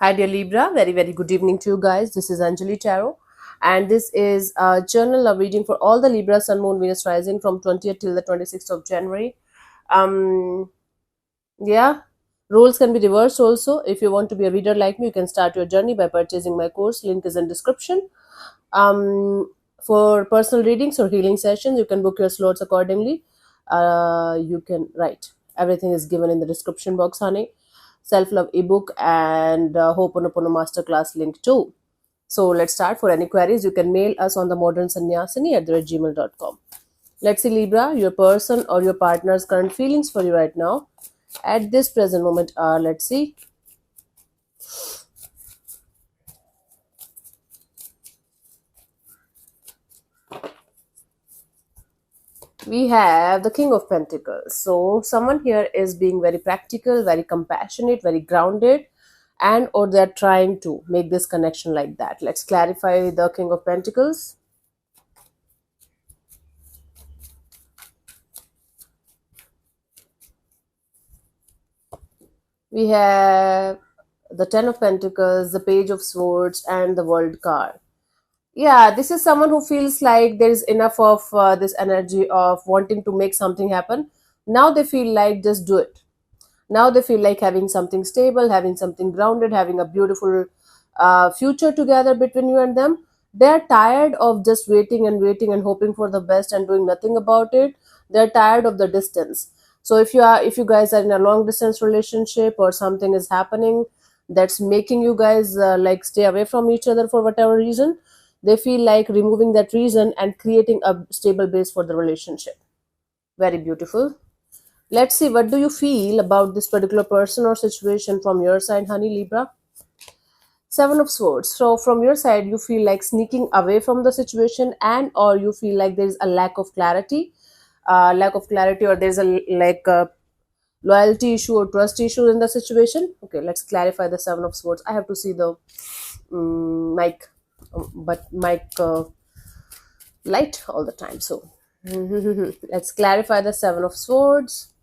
Hi, dear Libra. Very, very good evening to you guys. This is Anjali Tarot, and this is a journal of reading for all the Libra, Sun, Moon, Venus rising from 20th till the 26th of January. Um, yeah, roles can be reversed also. If you want to be a reader like me, you can start your journey by purchasing my course. Link is in description. For personal readings or healing sessions, you can book your slots accordingly. You can write. Everything is given in the description box, honey. Self-love ebook and Ho'oponopono masterclass link too. So let's start. For any queries, you can mail us on the modernsanyasini@gmail.com. Let's see, Libra, your person or your partner's current feelings for you right now at this present moment are, let's see. We have the King of Pentacles. So someone here is being very practical, very compassionate, very grounded, and or they're trying to make this connection like that. Let's clarify the King of Pentacles. We have the Ten of Pentacles, the Page of Swords, and the World card. Yeah, this is someone who feels like there is enough of this energy of wanting to make something happen. Now they feel like just do it. Now they feel like having something stable, having something grounded, having a beautiful future together between you and them. They're tired of just waiting and hoping for the best and doing nothing about it. They're tired of the distance. So if you guys are in a long distance relationship or something is happening that's making you guys like stay away from each other for whatever reason, they feel like removing that reason and creating a stable base for the relationship. Very beautiful. Let's see, what do you feel about this particular person or situation from your side, honey, Libra? Seven of Swords. So from your side, you feel like sneaking away from the situation, and or you feel like there is a lack of clarity, or there's a loyalty issue or trust issue in the situation. Okay, let's clarify the Seven of Swords. I have to see the mic, but mic light all the time. So let's clarify the Seven of Swords.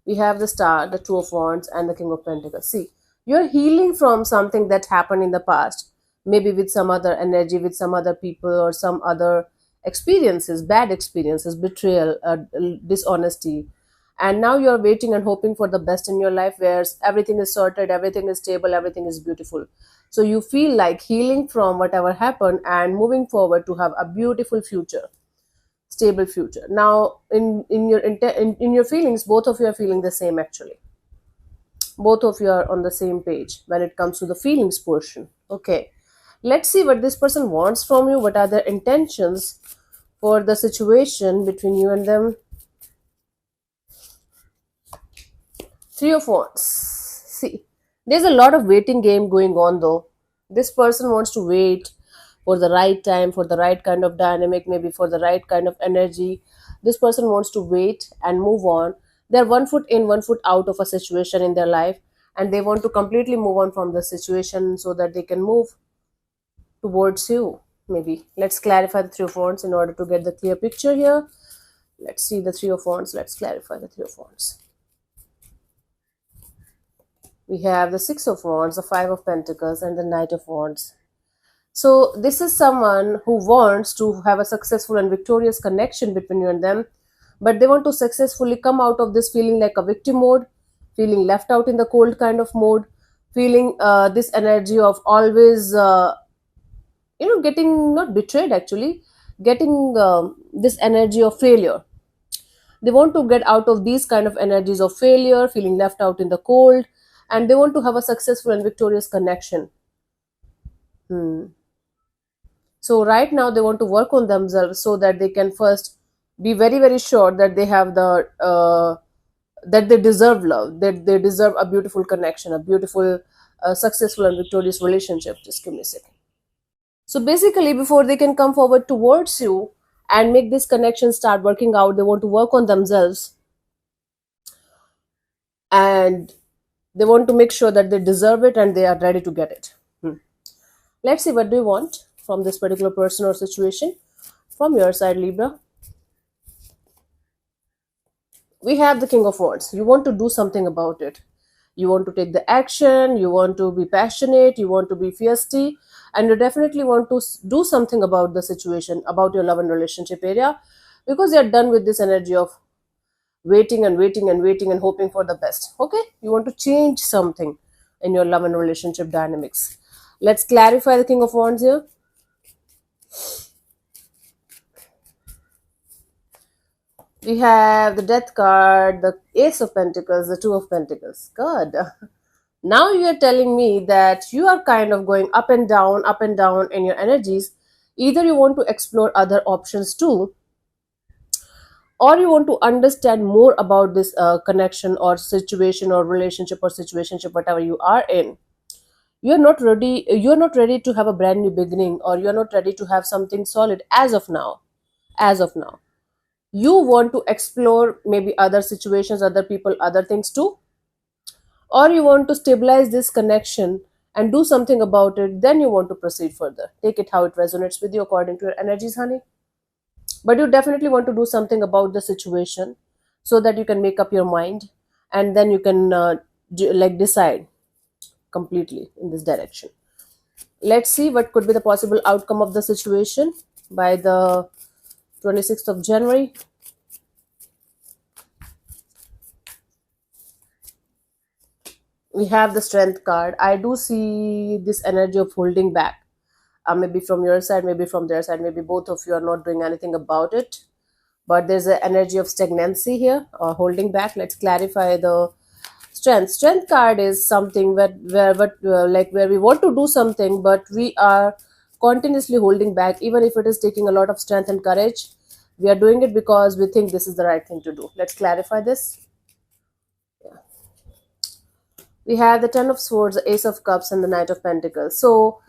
We have the Star, the Two of Wands, and the King of Pentacles. See, you're healing from something that happened in the past, maybe with some other energy, with some other people, or some other experiences, bad experiences, betrayal, dishonesty. And now you're waiting and hoping for the best in your life, where everything is sorted, everything is stable, everything is beautiful. So you feel like healing from whatever happened and moving forward to have a beautiful future, stable future. Now in your feelings, both of you are feeling the same. Actually, both of you are on the same page when it comes to the feelings portion. Okay, let's see what this person wants from you. What are their intentions for the situation between you and them? Three of Wands. See, there's a lot of waiting game going on though. This person wants to wait for the right time, for the right kind of dynamic, maybe for the right kind of energy. This person wants to wait and move on. They're one foot in, one foot out of a situation in their life, and they want to completely move on from the situation so that they can move towards you. Maybe let's clarify the Three of Wands in order to get the clear picture here. Let's see the Three of Wands. Let's clarify the Three of Wands. We have the Six of Wands, the Five of Pentacles, and the Knight of Wands. So this is someone who wants to have a successful and victorious connection between you and them, but they want to successfully come out of this feeling like a victim mode, feeling left out in the cold kind of mode, feeling this energy of always, getting not betrayed actually, getting this energy of failure. They want to get out of these kind of energies of failure, feeling left out in the cold, and they want to have a successful and victorious connection. Hmm. So right now they want to work on themselves so that they can first be very, very sure that they have the that they deserve love, that they deserve a beautiful connection, a beautiful, successful and victorious relationship. Just give me a second. So basically, before they can come forward towards you and make this connection start working out, they want to work on themselves, and they want to make sure that they deserve it and they are ready to get it. Let's see, what do you want from this particular person or situation from your side, Libra? We have the King of Wands. You want to do something about it. You want to take the action, you want to be passionate, you want to be feisty, and you definitely want to do something about the situation, about your love and relationship area, because you're done with this energy of waiting and waiting and waiting and hoping for the best. Okay, you want to change something in your love and relationship dynamics. Let's clarify the King of Wands here. We have the Death card, the Ace of Pentacles, the Two of Pentacles. Good. Now you are telling me that you are kind of going up and down in your energies. Either you want to explore other options too, or you want to understand more about this connection or situation or relationship or situationship, whatever you are in. You're not ready to have a brand new beginning, or you're not ready to have something solid as of now. As of now you want to explore maybe other situations, other people, other things too, or you want to stabilize this connection and do something about it. Then you want to proceed further. Take it how it resonates with you according to your energies, honey. But you definitely want to do something about the situation, so that you can make up your mind, and then you can decide completely in this direction. Let's see what could be the possible outcome of the situation by the 26th of January. We have the Strength card. I do see this energy of holding back, maybe from your side, maybe from their side, maybe both of you are not doing anything about it, but there's an energy of stagnancy here, or holding back. Let's clarify the Strength card is something where we want to do something, but we are continuously holding back, even if it is taking a lot of strength and courage. We are doing it because we think this is the right thing to do. Let's clarify this. We have the Ten of Swords, the Ace of Cups, and the Knight of Pentacles. So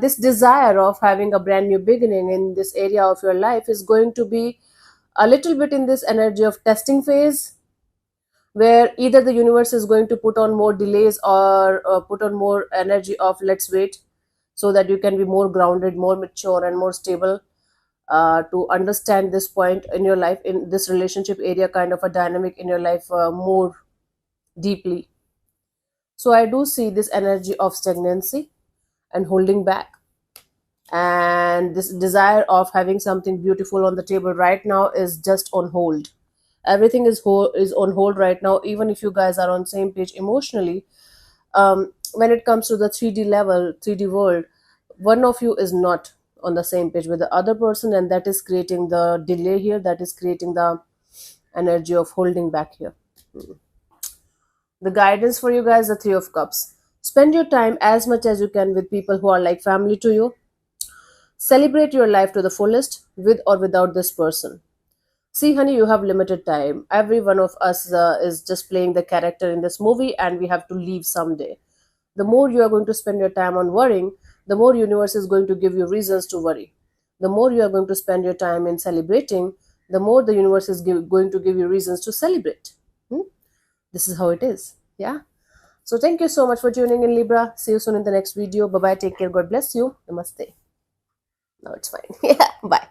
this desire of having a brand new beginning in this area of your life is going to be a little bit in this energy of testing phase, where either the universe is going to put on more delays, or put on more energy of let's wait, so that you can be more grounded, more mature, and more stable, to understand this point in your life, in this relationship area, kind of a dynamic in your life, more deeply. So I do see this energy of stagnancy and holding back, and this desire of having something beautiful on the table right now is just on hold. Everything is on hold right now, even if you guys are on same page emotionally. When it comes to the 3D level, 3D world, one of you is not on the same page with the other person, and that is creating the delay here, that is creating the energy of holding back here. The guidance for you guys, the Three of Cups. Spend your time as much as you can with people who are like family to you. Celebrate your life to the fullest, with or without this person. See, honey, you have limited time. Every one of us is just playing the character in this movie, and we have to leave someday. The more you are going to spend your time on worrying, the more universe is going to give you reasons to worry. The more you are going to spend your time in celebrating, the more the universe is going to give you reasons to celebrate. Hmm? This is how it is. Yeah. So thank you so much for tuning in, Libra. See you soon in the next video. Bye bye. Take care. God bless you. Namaste. Now it's fine. Yeah. Bye.